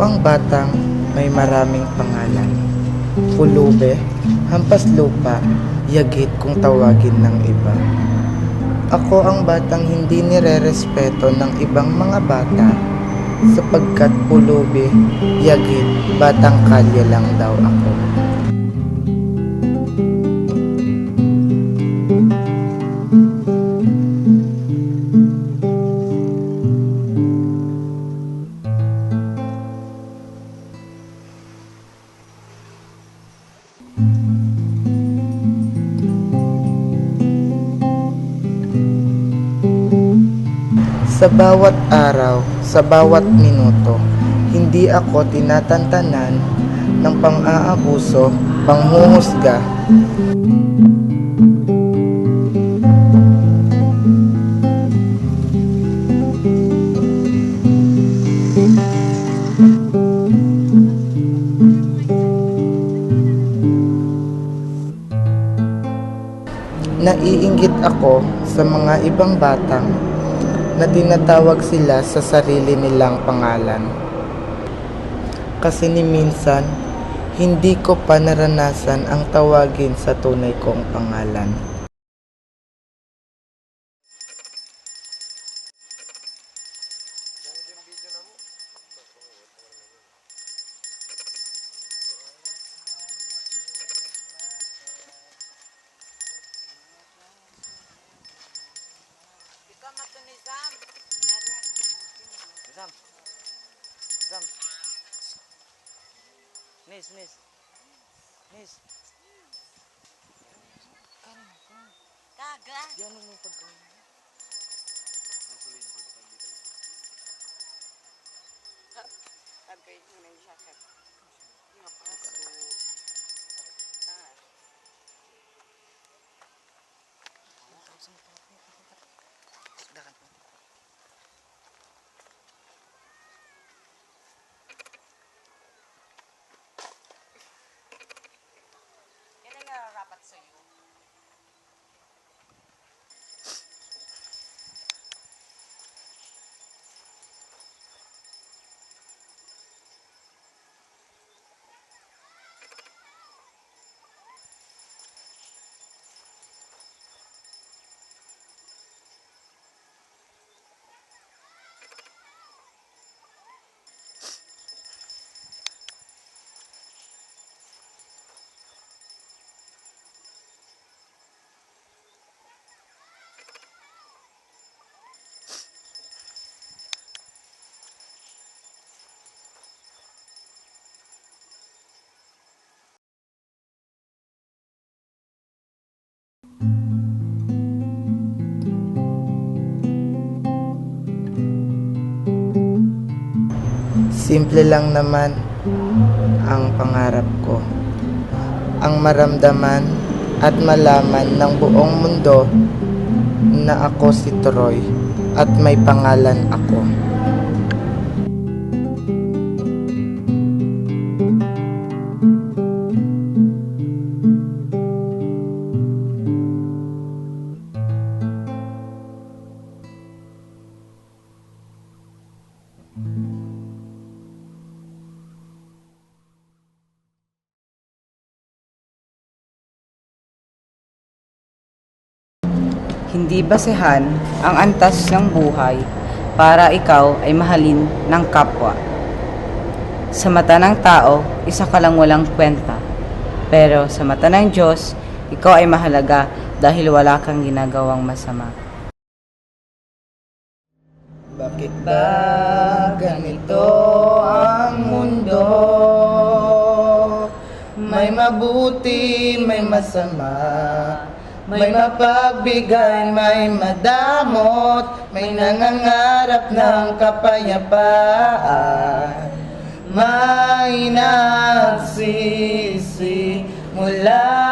ang batang may maraming pangalan. Pulube, hampas lupa, yagit kung tawagin ng iba. Ako ang batang hindi nirerespeto ng ibang mga bata, sapagkat pulube, yagit, batang kalye lang daw ako. Sa bawat araw, sa bawat minuto, hindi ako tinatantanan ng pang-aabuso, panghuhusga. Naiinggit ako sa mga ibang batang na tinatawag sila sa sarili nilang pangalan. Kasi ni minsan, hindi ko pa naranasan ang tawagin sa tunay kong pangalan. Zam. Zam. Nis. Kaga. Yan mo pagkain. Tagay mo na siya sa nakaso. Dakan po. Yan ang nararapat sa'yo. Simple lang naman ang pangarap ko. Ang maramdaman at malaman ng buong mundo na ako si Troy at may pangalan ako. Hindi basehan ang antas ng buhay para ikaw ay mahalin ng kapwa. Sa mata ng tao, isa ka lang walang kwenta. Pero sa mata ng Diyos, ikaw ay mahalaga dahil wala kang ginagawang masama. Bakit ba ganito ang mundo? May mabuti, may masama. May mapagbigay, may madamot, may nangangarap ng kapayapaan. May nagsisi mula